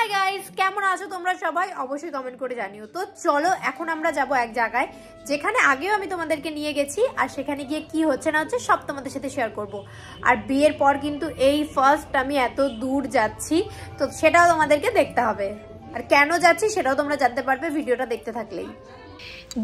Hi guys, কেমন আছো তোমরা সবাই? অবশ্যই কমেন্ট করে জানিও। তো চলো এখন আমরা যাব এক জায়গায় যেখানে আগেও আমি তোমাদেরকে নিয়ে গেছি, আর সেখানে গিয়ে কি হচ্ছে না হচ্ছে সব তোমাদের সাথে শেয়ার করব। আর বিয়ের পর কিন্তু এই ফার্স্ট আমি এত দূর যাচ্ছি, তো সেটাও তোমাদেরকে দেখতে হবে। আর কেন যাচ্ছি সেটাও তোমরা জানতে পারবে ভিডিওটা দেখতে থাকলেই।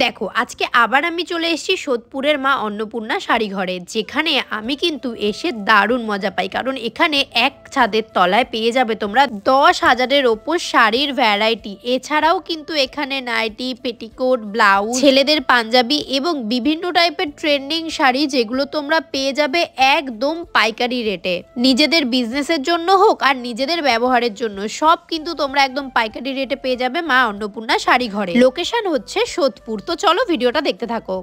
দেখো, আজকে আবার আমি চলে এসেছি সোদপুরের মা অন্নপূর্ণা শাড়ি ঘরে, যেখানে আমি কিন্তু এসে দারুণ মজা পাই। কারণ এখানে এক ছাদের তলায় পেয়ে যাবে তোমরা 10,000-এর ওপর শাড়ির ভ্যারাইটি। এছাড়াও কিন্তু এখানে নাইটি, পেটিকোট, ব্লাউজ, ছেলেদের পাঞ্জাবি এবং বিভিন্ন টাইপের ট্রেন্ডিং শাড়ি, যেগুলো তোমরা পেয়ে যাবে একদম পাইকারি রেটে। নিজেদের বিজনেসের জন্য হোক আর নিজেদের ব্যবহারের জন্য, সব কিন্তু তোমরা একদম পাইকারি রেটে পেয়ে যাবে মা অন্নপূর্ণা শাড়ি ঘরে। লোকেশন হচ্ছে সোদপুর। তো চলো ভিডিওটা দেখতে থাকো।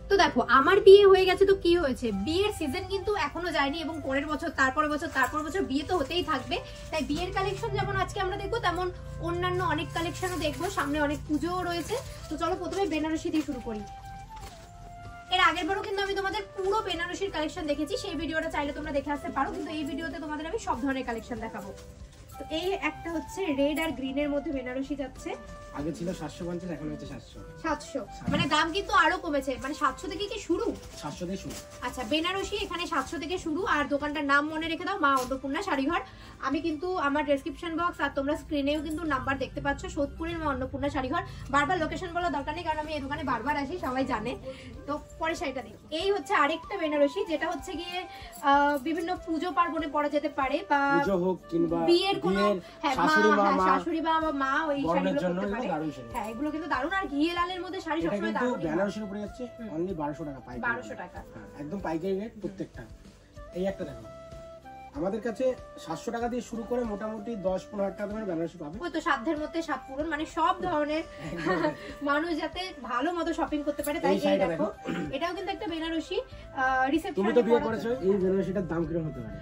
তো দেখো, আমার বিয়ে হয়ে গেছে, তো কি হয়েছে, বিয়ের সিজন কিন্তু এখনো যায়নি এবং পরের বছর, তারপর বছর বিয়ে তো হতেই থাকবে। তাই বিয়ের কালেকশন যেমন আজকে আমরা দেখবো, তেমন অন্যান্য অনেক কালেকশনও দেখবো। সামনে অনেক পুজোও রয়েছে। তো চলো প্রথমে বেনারসি দিয়ে শুরু করি। এর আগের বারও কিন্তু আমি তোমাদের পুরো বেনারসির কালেকশন দেখেছি, সেই ভিডিওটা চাইলে তোমরা দেখে আসতে পারো। কিন্তু এই ভিডিওতে তোমাদের আমি সব ধরনের কালেকশন দেখাবো। তো এই একটা হচ্ছে রেড আর গ্রিনের মধ্যে বেনারসি যাচ্ছে। আগে ছিল 750, এখন হচ্ছে 700। মানে দাম কিন্তু আরো কমেছে। মানে 700 থেকে কি শুরু? 700 থেকে শুরু। আচ্ছা, বেনারসি এখানে 700 থেকে শুরু। আর দোকানটার নাম মনে রেখে দাও, মা অন্নপূর্ণা শাড়িঘর। আমি কিন্তু আমার ডেসক্রিপশন বক্স আর তোমরা স্ক্রিনেও কিন্তু নাম্বার দেখতে পাচ্ছ, সোদপুরের মা অন্নপূর্ণা শাড়িঘর। বারবার লোকেশন বলার দরকার নেই, কারণ আমি এই দোকানে বারবার আসি, সবাই জানে। তো পরে শাড়িটা দেখি। এই হচ্ছে আরেকটা বেনারসি, যেটা হচ্ছে গিয়ে বিভিন্ন পুজো পার্বণে পরা যেতে পারে, বা পুজো হোক কিংবা বিয়ের কোনো শাশুড়ি বা মা ওই শাড়িগুলো পরতে পারে। হ্যাঁ, এগুলো কিন্তু দারুণ। আর ঘিয়ে লালের মধ্যে শাড়ি সবসময় দারুণ। বেনারসির উপরে যাচ্ছে অনলি 1200 টাকা পাইকারি। 1200 টাকা একদম পাইকারি রেট প্রত্যেকটা। এই একটা দেখো, আমাদের কাছে 700 টাকা দিয়ে শুরু করে মোটামুটি 10-15 টাকা দামের বেনারসি পাবে। ওই তো সাধ্যের মধ্যে সাত পূরণ, মানে সব ধরনের মানুষ যাতে ভালো মতো শপিং করতে পারে। তাই এই দেখো, এটাও কিন্তু একটা বেনারসি রিসেপশন। তুমি তো বিয়ে করেছো, এই বেনারসিটার দাম কিরকম হতে পারে?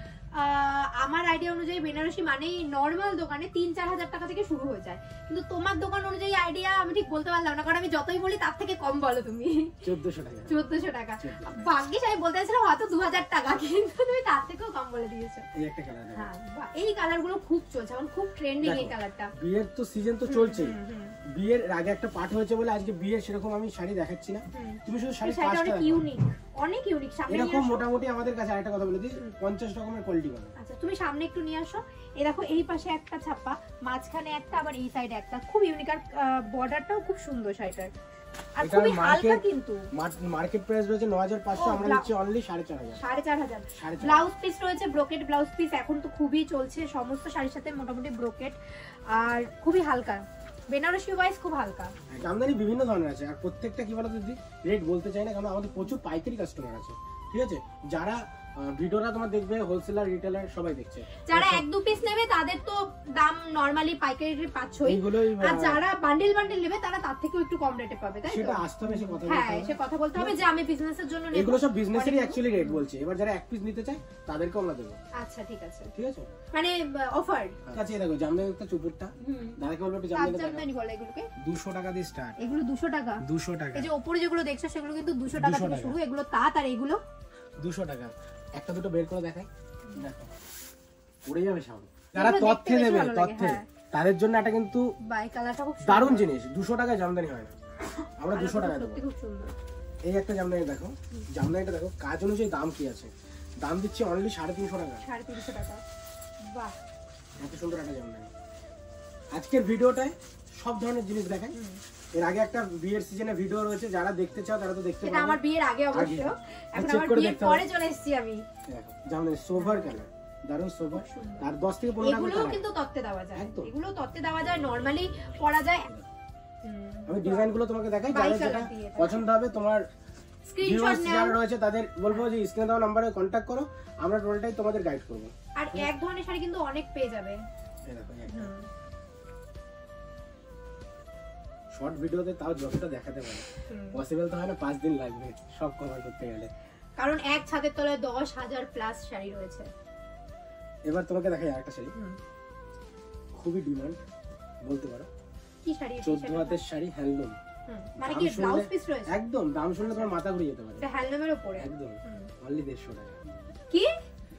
আমার আইডিয়া অনুযায়ী বেনারসি মানেই নর্মাল দোকানে 3-4 হাজার টাকা থেকে শুরু হয়ে যায়। কিন্তু তোমার দোকান অনুযায়ী আইডিয়া আমি ঠিক বলতে পারলাম না, কারণ আমি যতই বলি তার থেকে কম বলো তুমি। 1400 টাকা। ভাগ্যিস আমি বলতে চাইছিলাম হয়তো 2000 টাকা, কিন্তু তুমি তার থেকেও কম বলে দিয়েছো। এই একটা কালার। হ্যাঁ, এই কালার গুলো খুব চলছে এখন, খুব ট্রেন্ডিং এই কালারটা। বিয়ের তো সিজন তো চলছে। বিয়ের আগে একটা পার্ট হয়েছে বলে আজকে বিয়ের সেরকম আমি শাড়ি দেখাচ্ছি না। তুমি শুধু শাড়ি পাঁচটা দেখো। ইউনিক, অনেক ইউনিক। এরকম মোটামুটি আমাদের কাছে আরেকটা কথা বলে দিই, 50 রকমের কোয়ালিটি পাবে। আচ্ছা, তুমি সামনে একটু নিয়ে আসো। এই দেখো, এই পাশে একটা ছাপা, মাঝখানে একটা, আবার এই সাইডে একটা। খুব ইউনিক। আর বর্ডারটাও খুব সুন্দর শাড়িটার। আর খুবই হালকা। কিন্তু মার্কেট প্রাইস রয়েছে 9500, আমরা দিচ্ছি অনলি 4500। 4500। ব্লাউজ পিস রয়েছে, ব্রোকেট ব্লাউজ পিস এখন তো খুবই চলছে সমস্ত শাড়ির সাথে, মোটামুটি ব্রোকেট। আর খুবই হালকা, বেনারসি ওয়াইজ খুব হালকা। জামদানি বিভিন্ন ধরনের আছে, আর প্রত্যেকটা কি বলতো দিদি, রেট বলতে চাই না, কারণ আমাদের প্রচুর পাইকারি কাস্টমার আছে। ঠিক আছে, যারা ভিডিওটা তোমার দেখবে, হোলসেলার রিটেলার সবাই দেখছে, যারা 1-2 পিস নেবে তাদের তো দাম নরমালি পাইকারি রেটে পাচ্ছই। আর যারা বান্ডেল বান্ডেল নেবে তারা তার থেকেও একটু কম রেটে পাবে, তাই তো? সেটা আসতে হবে, সে কথা বলতে হবে। হ্যাঁ, সে কথা বলতে হবে যে আমি বিজনেসের জন্য নেব। এগুলো সব বিজনেসেরই অ্যাকচুয়ালি রেট বলছি। এবার যারা এক পিস নিতে চায় তাদেরকে আমরা দেব। আচ্ছা, ঠিক আছে। ঠিক আছে, মানে অফার। আচ্ছা, এই দেখো জামদানি একটা চুপুরটা, দাদাকে বলবো একটু জামদানি বলে এগুলোকে। 200 টাকা দিয়ে স্টার্ট। এগুলো 200 টাকা। 200 টাকা। এই যে উপরে যেগুলো দেখছো সেগুলো কিন্তু 200 টাকা থেকে শুরু। এগুলো তাঁত, আর এগুলো 200 টাকা। একটা দুটো বের করে দেখাই, দেখো পড়ে যাবে সামনে। যারা তথ্যে নেবে, তথ্যে তাদের জন্য এটা কিন্তু বাই কালারটা খুব দারুণ জিনিস। 200 টাকায় জামদানি হয় না, আমরা 200 টাকা দেবো। খুব সুন্দর। এই একটা জামদানি দেখো, জামদানিটা দেখো কাজ অনুযায়ী দাম কি আছে। দাম দিচ্ছি অনলি 350 টাকা। 350 টাকা। বাহ, এত সুন্দর একটা জামদানি। আজকের ভিডিওটায় সব ধরনের জিনিস দেখাই। এর আগে একটা বিয়ের সিজনে ভিডিও রয়েছে, যারা দেখতে চাও তারা তো দেখতে পাবে। এটা আমার বিয়ের আগে অবশ্য, এখন আমার বিয়ের পরে চলে এসেছি আমি। দেখো জামদানি সোভার কালার, দারুণ সোভার। আর 10 থেকে 15 টাকা। এগুলো কিন্তু তত্ত্বে দেওয়া যায়, এগুলো তত্ত্বে দেওয়া যায়, নরমালি পরা যায়। আমি ডিজাইনগুলো তোমাকে দেখাই, যারা যেটা পছন্দ হবে তোমার স্ক্রিনশট যারা রয়েছে তাদের বলবো যে স্ক্রিনে দেওয়া নম্বরে কন্টাক্ট করো, আমরা টোটালটাই তোমাদের গাইড করব। আর এক ধরনের শাড়ি কিন্তু অনেক পেয়ে যাবে। এই দেখো একটা শর্ট ভিডিওতে তাও যতটা দেখাতে পারে, পসিবল তো হয় না, 5 দিন লাগবে সব কভার করতে গেলে, কারণ এক ছাদের তলায় 10,000 প্লাস শাড়ি রয়েছে। এবার তোমাকে দেখাই আরেকটা শাড়ি, খুবই ডিমান্ড বলতে পারো। কি শাড়ি? 14 হাতের শাড়ি, হ্যান্ডলুম। মানে কি ব্লাউজ পিস রয়েছে? একদম, দাম শুনলে তোমার মাথা ঘুরে যেতে পারে। এটা হ্যান্ডলুমের উপরে একদম অনলি 150 টাকা। কি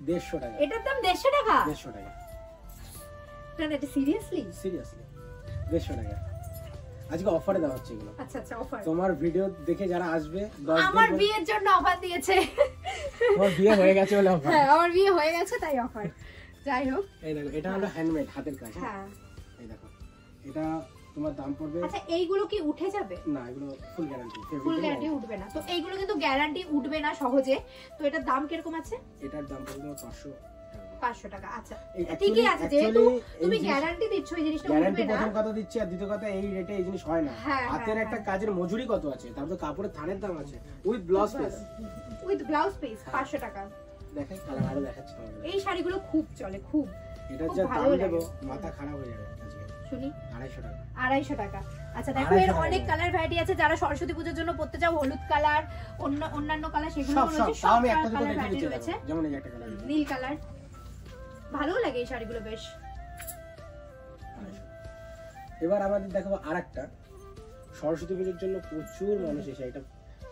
150 টাকা? এটার দাম 150 টাকা? 150 টাকা। না এটা সিরিয়াসলি 150 টাকা আজকে অফারে দেওয়া হচ্ছে এগুলো। আচ্ছা আচ্ছা অফার। তোমার ভিডিও দেখে যারা আসবে আমার বিয়ের জন্য অফার দিয়েছে। তোমার বিয়ে হয়ে গেছে বলে অফার? হ্যাঁ আমার বিয়ে হয়ে গেছে তাই অফার। যাই হোক এই দেখো এটা হলো হ্যান্ডমেড হাতের কাজ। হ্যাঁ এই দেখো এটা তোমার দাম পড়বে। আচ্ছা এইগুলো কি উঠে যাবে? না এগুলো ফুল গ্যারান্টি। ফুল গ্যারান্টি উঠবে না। তো এইগুলো কিন্তু গ্যারান্টি উঠবে না সহজে। তো এটার দাম কিরকম আছে? এটার দাম পড়বে 500 টাকা। আচ্ছা ঠিকই আছে, যেহেতু তুমি গ্যারান্টি দিচ্ছ এই জিনিসটা উঠবে না। গ্যারান্টি প্রথম কথা দিচ্ছি, আর দ্বিতীয় কথা এই রেটে এই জিনিস হয় না। হাতের একটা কাজের মজুরি কত আছে, তারপর কাপড়ের থানের দাম আছে, উইথ ব্লাউজ পিস। 500 টাকা। দেখেন কালার আরো দেখাচ্ছি তোমাদের। এই শাড়িগুলো খুব চলে, খুব। এটা যা দাম দেবো মাথা খারাপ হয়ে যাবে আজকে। শুনি 250 টাকা। 250 টাকা। আচ্ছা দেখো এর অনেক কালার ভ্যারাইটি আছে। যারা সরস্বতী পূজার জন্য পড়তে চাও, হলুদ কালার, অন্যান্য কালার সেগুলো রয়েছে। সব আমি একটা কালার দেখে ভ্যারাইটি দিচ্ছি রয়েছে। যেমন এই একটা কালার নীল কালার, ভালো লাগে এই শাড়িগুলো বেশ। এবার আমাদের দেখাবো আরেকটা সরস্বতী পূজার জন্য প্রচুর মানুষ এসে এটা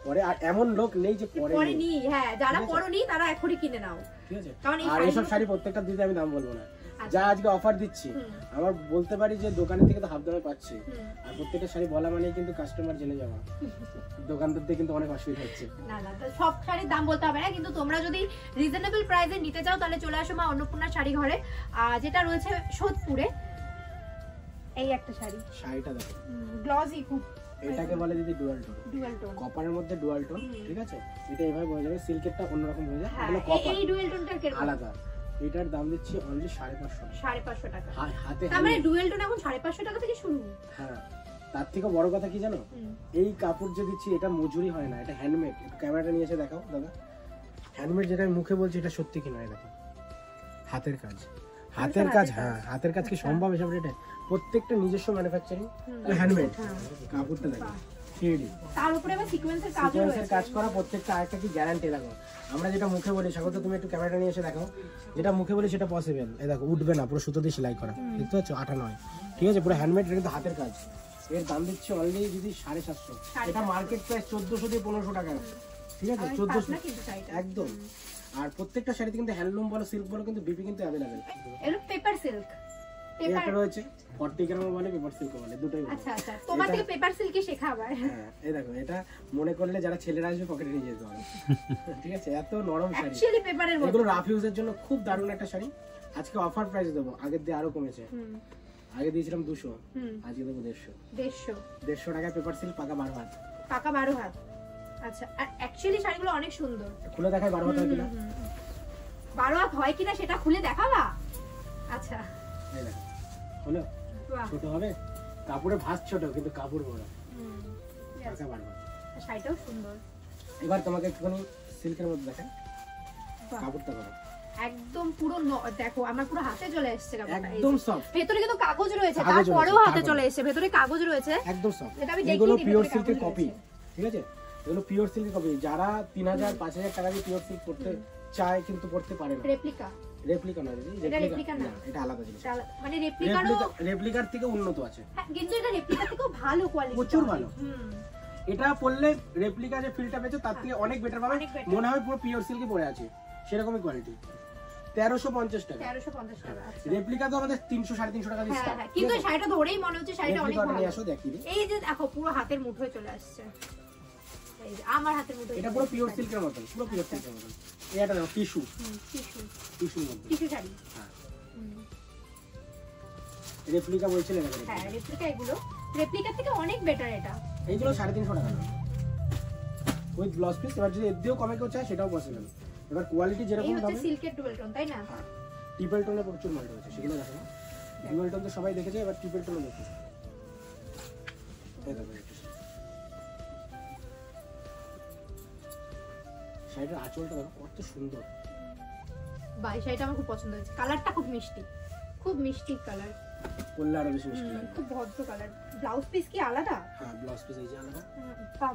পরে, আর এমন লোক নেই যে পরে নি। হ্যাঁ যারা পরনি তারা এখনই কিনে নাও, ঠিক আছে? কারণ আর এইসব শাড়ি প্রত্যেকটা দিতে আমি দাম বলবো না, যা আজকে অফার দিচ্ছি আমার বলতে পারি যে দোকানের থেকে তো হাফ দামে পাচ্ছি, আর প্রত্যেকটা শাড়ি বলা মানে কিন্তু কাস্টমার জেনে যাওয়া, দোকানদারদের কিন্তু অনেক অসুবিধা হচ্ছে। না না সব শাড়ির দাম বলতে হবে না, কিন্তু তোমরা যদি রিজনেবল প্রাইসে নিতে চাও তাহলে চলে আসো মা অন্নপূর্ণা শাড়ি ঘরে, যেটা রয়েছে সোদপুরে। এই একটা শাড়িটা দেখো গ্লসি খুব, এটাকে বলে দিদি ডুয়াল টোন। কপারের মধ্যে ডুয়াল টোন, ঠিক আছে? এটা এইভাবে হয়ে যাবে, সিল্কেরটা অন্যরকম হয়ে যায়, তাহলে কপার এই ডুয়াল টোনটা কি আলাদা। এটার দাম দিচ্ছি অনলি 550 টাকা। হাতে তার মানে ডুয়াল টোন এখন 550 টাকা থেকে শুরু। হ্যাঁ তার থেকে বড় কথা কি জানো, এই কাপড় যে দিচ্ছি এটা মজুরি হয় না, এটা হ্যান্ডমেড। ক্যামেরাটা নিয়ে এসে দেখাও দাদা, হ্যান্ডমেড যেটা আমি মুখে বলছি এটা সত্যি কি নয়, দেখো হাতের কাজ। হাতের কাজ, হ্যাঁ হাতের কাজ কি সম্ভব এসব রেটে? প্রত্যেকটা নিজস্ব ম্যানুফ্যাকচারিং, হ্যান্ডমেড। কাপড়টা দেখো তার উপরে আবার সিকোয়েন্সের কাজ করা, প্রত্যেকটা আরেকটা কি গ্যারান্টি। দেখো আমরা যেটা মুখে বলি, স্বাগত তুমি একটু ক্যামেরাটা নিয়ে এসে দেখাও, যেটা মুখে বলি সেটা পসিবল। এই দেখো উঠবে না, পুরো সুতো দিয়ে সেলাই করা, দেখতে পাচ্ছ? আঠা নয়, ঠিক আছে? পুরো হ্যান্ডমেড, কিন্তু হাতের কাজ। এর দাম দিচ্ছে অনলি যদি 750। এটা মার্কেট প্রাইস 1400 থেকে 1500 টাকা, ঠিক আছে? 1400 একদম। আর প্রত্যেকটা শাড়িতে কিন্তু হ্যান্ডলুম বলো সিল্ক বলো কিন্তু বিপি কিন্তু अवेलेबल। এর পেপার সিল্ক এটা রয়েছে 40 গ্রাম বলে, পেপার সিল্ক বলে, দুটোই বলে। আচ্ছা আচ্ছা তোমার থেকে পেপার সিল্কই শেখা আবার। হ্যাঁ এই দেখো এটা মনে করলে যারা ছেলেরা আসবে পকেটে নিয়ে যেতে পারে, ঠিক আছে? এত নরম শাড়ি, অ্যাকচুয়ালি পেপারের মতো। এগুলো রাফ ইউজের জন্য খুব দারুণ একটা শাড়ি। আজকে অফার প্রাইস দেবো, আগের দিয়ে আরো কমেছে। আগে দিয়েছিলাম 200, আজকে দেবো 150 টাকায় পেপার সিল্ক, পাকা 12 হাত। পাকা 12 হাত। আচ্ছা আর অ্যাকচুয়ালি শাড়িগুলো অনেক সুন্দর। খুলে দেখাই 12 হাত হয় কিনা? 12 হাত হয় কিনা সেটা খুলে দেখাবা? আচ্ছা এই দেখো হলো, ছোট হবে, কাপড়ে ভাঁজ ছোট কিন্তু কাপড় বড়, পাকা 12 হাত। শাড়িটাও সুন্দর। এবার তোমাকে একটুখানি সিল্কের মধ্যে দেখাই, কাপড়টা বড় একদম পুরো দেখো আমার পুরো হাতে চলে এসেছে কাপড়টা, একদম সফট। ভেতরে কিন্তু কাগজ রয়েছে, তারপরেও হাতে চলে এসেছে, ভেতরে কাগজ রয়েছে একদম সফট। এটা আমি দেখিয়ে এগুলো দিই, পিওর সিল্কের কপি, ঠিক আছে? এগুলো পিওর সিল্কের কপি। যারা 3000 5000 টাকা দিয়ে পিওর সিল্ক করতে চায় কিন্তু করতে পারে না। রেপ্লিকা না দিদি, রেপ্লিকা না, এটা আলাদা জিনিস। মানে রেপ্লিকার থেকে উন্নত আছে, কিন্তু এটা রেপ্লিকা থেকেও ভালো কোয়ালিটি, প্রচুর ভালো। এটা পরলে রেপ্লিকা যে ফিলটা পেয়েছে তার থেকে অনেক বেটার পাবে, মনে হয় পুরো পিওর সিল্কে পরে আছে, সেরকমই কোয়ালিটি। 1350 টাকা। 1350 টাকা। রেপ্লিকা তো আমাদের 300 350 টাকা দিয়ে স্টার্ট, কিন্তু শাড়িটা ধরেই মনে হচ্ছে শাড়িটা অনেক ভালো। নিয়ে আসো দেখি। এই যে দেখো পুরো হাতের মুঠোয় চলে আসছে, এই যে আমার হাতের মুঠোয়। এটা পুরো পিওর সিল্কের মতো, পুরো পিওর সিল্কের মতো। এটা দেখো টিস্যু মধ্যে টিস্যু শাড়ি। হ্যাঁ রেপ্লিকা বলছিলেন না? হ্যাঁ রেপ্লিকা, এগুলো রেপ্লিকা থেকে অনেক বেটার। এটা এইগুলো 350 টাকা উইথ ব্লাউজ পিস। এবার যদি এর দিয়েও কমে কেউ চায় সেটাও পসিবল। এবার কোয়ালিটি যেরকম দাম, সিল্কের ডুয়াল টোন তাই না? হ্যাঁ ট্রিপল টোনে প্রচুর মাল রয়েছে, সেগুলো দেখো। ডুয়াল টোন তো সবাই দেখেছে, এবার ট্রিপল টোনে দেখো। এই দেখো শাড়িটার আঁচলটা দেখো কত সুন্দর। বাই শাড়িটা আমার খুব পছন্দ হয়েছে, কালারটা খুব মিষ্টি, খুব মিষ্টি কালার, পরলে আরো বেশি মিষ্টি লাগবে। খুব ভদ্র কালার। ব্লাউজ পিস কি আলাদা? হ্যাঁ ব্লাউজ পিস এই যে আলাদা,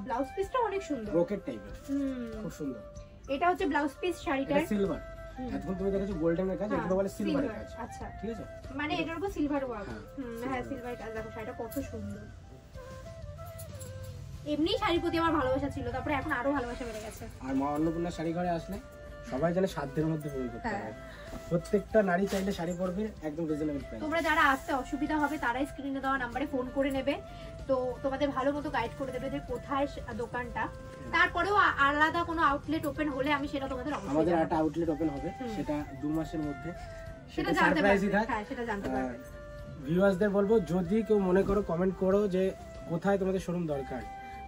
ব্লাউজ পিসটা অনেক সুন্দর, ব্রোকেট টাইপের, খুব সুন্দর। এটা হচ্ছে ব্লাউজ পিস শাড়িটার। সিলভার, এখন তুমি দেখেছো গোল্ডেনের কাজ, এগুলো বলে সিলভারের কাজ। আচ্ছা ঠিক আছে, মানে এটার উপর সিলভার ওয়ার্ক। হ্যাঁ সিলভার কাজ। দেখো শাড়িটা কত সুন্দর। এমনি শাড়ির প্রতি আমার ভালোবাসা ছিল, তারপরে এখন আরো ভালোবাসা বেড়ে গেছে। আর মা অন্নপূর্ণা শাড়ি ঘরে আসলে সবাই জানে সাধ্যের মধ্যে পূরণ করতে হবে। প্রত্যেকটা নারী চাইলে শাড়ি পরবে একদম রিজনেবল প্রাইস। তোমরা যারা আসতে অসুবিধা হবে তারাই স্ক্রিনে দেওয়া নাম্বারে ফোন করে নেবে, তো তোমাদের ভালো মতো গাইড করে দেবে যে কোথায় দোকানটা। তারপরেও আলাদা কোনো আউটলেট ওপেন হলে আমি সেটা তোমাদের অবশ্যই আমাদের একটা আউটলেট ওপেন হবে, সেটা 2 মাসের মধ্যে, সেটা জানতে পারবে। হ্যাঁ সেটা জানতে পারবে। ভিউয়ার্সদের বলবো যদি কেউ মনে করো কমেন্ট করো যে কোথায় তোমাদের শোরুম দরকার,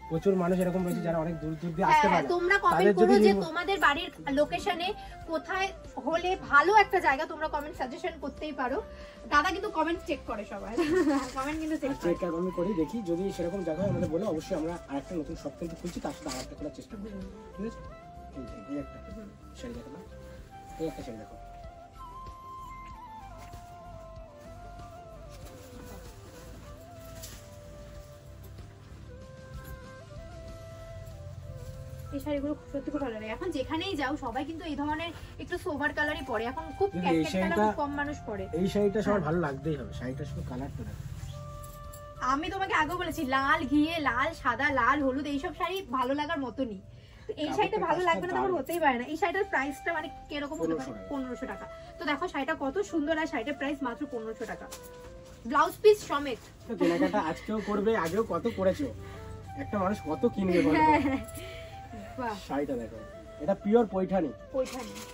প্রচুর মানুষ এরকম রয়েছে যারা অনেক দূর দূর দিয়ে আসতে পারে, তোমরা কমেন্ট করো যে তোমাদের বাড়ির লোকেশনে কোথায় হলে ভালো একটা জায়গা, তোমরা কমেন্ট সাজেশন করতেই পারো। দাদা কিন্তু কমেন্ট চেক করে সবাই, কমেন্ট কিন্তু চেক আমি করি, দেখি যদি সেরকম জায়গা আমাদের বলে অবশ্যই আমরা আরেকটা নতুন শপ কিন্তু খুলছি, তার সাথে আরেকটা করার চেষ্টা করব। ঠিক আছে, এই একটা শাড়ি দেখো না, এই একটা শাড়ি দেখো, এই শাড়িগুলো সত্যি খুব ভালো লাগে। এখন যেখানেই যাও সবাই কিন্তু এই ধরনের একটু সোভার কালারই পরে, এখন খুব কম মানুষ পরে। এই শাড়িটা সবার ভালো লাগতেই হবে, শাড়িটা শুধু কালারটা দেখো। আমি তোমাকে আগেও বলেছি লাল ঘিয়ে, লাল সাদা, লাল হলুদ এইসব শাড়ি ভালো লাগার মতনই। এই শাড়িটা ভালো লাগবে না তখন হতেই পারে না। এই শাড়িটার প্রাইসটা মানে কিরকম হতে পারে? 1500 টাকা। তো দেখো শাড়িটা কত সুন্দর, আর শাড়িটার প্রাইস মাত্র 1500 টাকা, ব্লাউজ পিস সমেত। তো কেনাকাটা আজকেও করবে, আগেও কত করেছো, একটা মানুষ কত কিনবে বলো। শাড়িটা দেখো, এটা পিওর পৈঠানি।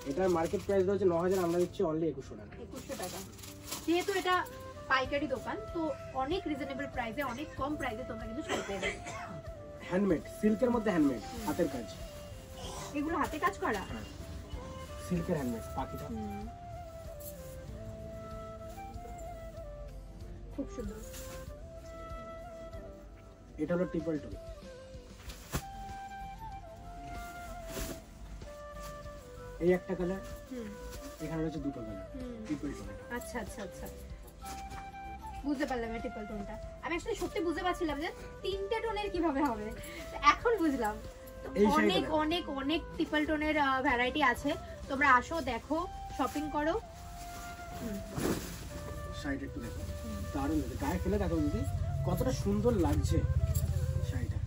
এটার মার্কেট প্রাইস রয়েছে 9000, আমরা দিচ্ছি অনলি 2100 টাকা। 2100 টাকা। যেহেতু এটা পাইকারি দোকান, তো অনেক রিজনেবল প্রাইসে, অনেক কম প্রাইসে তোমরা কিন্তু শাড়ি পেয়ে যাবে। হ্যান্ডমেড, সিল্কের মধ্যে হ্যান্ডমেড, হাতের কাজ। এগুলো হাতে কাজ করা? সিল্কের হ্যান্ডমেড, পাখিটা খুব সুন্দর। এটা হলো ট্রিপল টু, এই একটা কালার, এখানে রয়েছে দুটো কালার, ট্রিপল টোন। আচ্ছা আচ্ছা আচ্ছা, বুঝতে পারলাম এই ট্রিপল টোনটা। আমি আসলে সত্যি বুঝতে পারছিলাম যে তিনটে টোনের কিভাবে হবে, এখন বুঝলাম। তো অনেক অনেক অনেক ট্রিপল টোনের ভ্যারাইটি আছে, তোমরা আসো, দেখো, শপিং করো। শাড়িটা একটু দেখো, দারুণ লাগে, গায়ে ফেলে দেখো দিদি কতটা সুন্দর লাগছে শাড়িটা,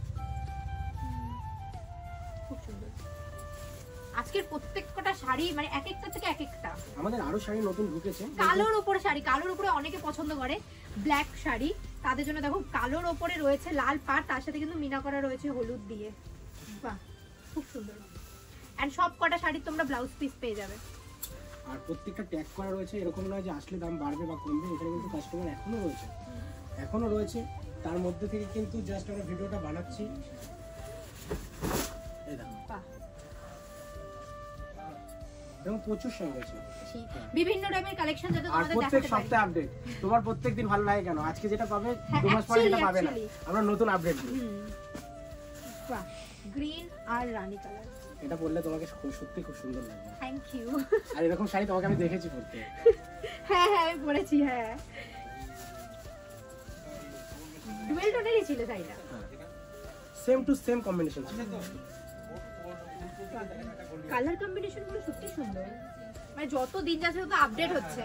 খুব সুন্দর। আজকের প্রত্যেকটা শাড়ি মানে এক একটা থেকে এক একটা। আমাদের আরো শাড়ি নতুন ঢুকেছে, কালোর উপরে শাড়ি, কালোর উপরে অনেকে পছন্দ করে ব্ল্যাক শাড়ি, তাদের জন্য দেখো কালোর উপরে রয়েছে লাল পাড়, তার সাথে কিন্তু মিনা করা রয়েছে হলুদ দিয়ে। বাহ, খুব সুন্দর। এন্ড সব কটা শাড়ি তোমরা ব্লাউজ পিস পেয়ে যাবে, আর প্রত্যেকটা ট্যাগ করা রয়েছে, এরকম নয় যে আসলে দাম বাড়বে বা কমবে, এখানে কিন্তু কাস্টমার এখনো রয়েছে। তার মধ্যে থেকে কিন্তু জাস্ট আমরা ভিডিওটা বানাচ্ছি। এই দেখো, বাহ, এবং প্রচুর শাড়ি রয়েছে, বিভিন্ন টাইপের কালেকশন যাতে তোমাদের দেখাতে পারি। প্রত্যেক সপ্তাহে আপডেট, তোমার প্রত্যেকদিন ভালো লাগে কেন, আজকে যেটা পাবে 2 মাস পরে যেটা পাবে না, আমরা নতুন আপডেট দিই। বাহ, গ্রিন আর রানী কালার, এটা পরলে তোমাকে সত্যি খুব সুন্দর লাগবে। Thank you. আর এরকম শাড়ি তোমাকে আমি দেখেছি পরতে। হ্যাঁ হ্যাঁ আমি পরেছি, হ্যাঁ ডুয়েল টোনেরই ছিল শাড়িটা, সেম টু সেম কম্বিনেশন ছিল। কালার কম্বিনেশন গুলো সত্যি সুন্দর, মানে যত দিন যাচ্ছে তত আপডেট হচ্ছে,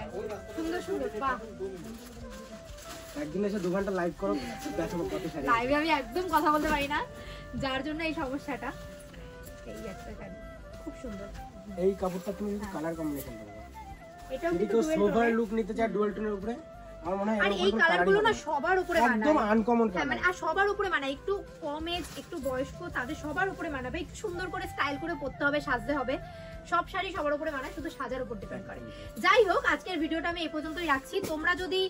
সুন্দর সুন্দর। বাহ, একদিন এসে 2 ঘন্টা লাইভ করো, দেখো কত শাড়ি। লাইভে আমি একদম কথা বলতে পারি না, যার জন্য এই সমস্যাটা। এই একটা শাড়ি খুব সুন্দর, এই কাপড়টা তুমি কালার কম্বিনেশন করবে, এটাও কিন্তু সোভার লুক নিতে চাই ডুয়াল টোনের উপরে, আমার মনে হয় আর এই কালারগুলো না সবার উপরে মানায়, একদম আনকমন কালার। মানে আর সবার উপরে মানায়, একটু কম এজ, একটু বয়স্ক, তাদের সবার উপরে মানাবে। একটু সুন্দর করে স্টাইল করে পরতে হবে, সাজতে হবে। সব শাড়ি সবার উপরে মানায়, শুধু সাজার উপর ডিপেন্ড করে। যাই হোক, আজকের ভিডিওটা আমি এই পর্যন্তই রাখছি। তোমরা যদি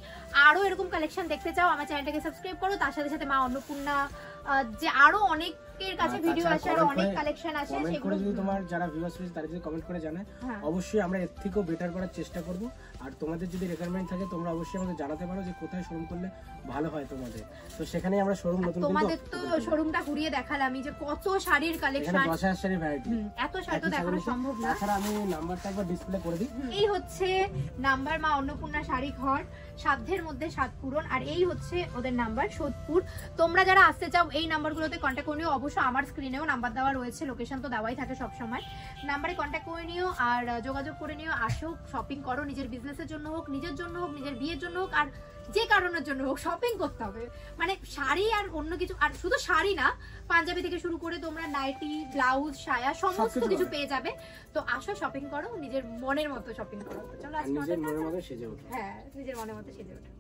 আরো এরকম কালেকশন দেখতে চাও, আমার চ্যানেলটাকে সাবস্ক্রাইব করো। তার সাথে সাথে মা অন্নপূর্ণা যে আরো অনেকের কাছে ভিডিও আসে, আর অনেক কালেকশন আসে, সেগুলো যদি তোমার যারা ভিউয়ার্স রয়েছে তারা যদি কমেন্ট করে জানায়, অবশ্যই আমরা এর থেকেও বেটার করার চেষ্টা করব। আর তোমাদের যদি রিকোয়ারমেন্ট থাকে তোমরা অবশ্যই আমাদের জানাতে পারো যে কোথায় শোরুম করলে ভালো হয় তোমাদের, তো সেখানেই আমরা শোরুম নতুন কিন্তু তোমাদের তো শোরুমটা ঘুরিয়ে দেখালাম যে কত শাড়ির কালেকশন, 10,000 শাড়ির ভ্যারাইটি, এত শাড়ি তো দেখানো সম্ভব না। তাছাড়া আমি নাম্বারটা একবার ডিসপ্লে করে দিই। এই হচ্ছে নাম্বার মা অন্নপূর্ণা শাড়ি ঘর, সাধ্যের মধ্যে সাত পূরণ, আর এই হচ্ছে ওদের নাম্বার, সোদপুর। তোমরা যারা আসতে চাও এই নাম্বারগুলোতে কন্ট্যাক্ট করে নিও। অবশ্য আমার স্ক্রিনেও নাম্বার দেওয়া রয়েছে, লোকেশন তো দেওয়াই থাকে সব সময়, নাম্বারে কন্ট্যাক্ট করে নিও আর যোগাযোগ করে নিও। আসো, শপিং করো, নিজের বিজনেসের জন্য হোক, নিজের জন্য হোক, নিজের বিয়ের জন্য হোক, আর যে কারণের জন্য হোক শপিং করতে হবে, মানে শাড়ি আর অন্য কিছু, আর শুধু শাড়ি না, পাঞ্জাবি থেকে শুরু করে তোমরা নাইটি, ব্লাউজ, সায়া সমস্ত কিছু পেয়ে যাবে। তো আসো শপিং করো, নিজের মনের মতো শপিং করো। চলো আজকে নিজের মনের মতো সেজে ওঠো। হ্যাঁ, নিজের মনের মতো সেজে ওঠো।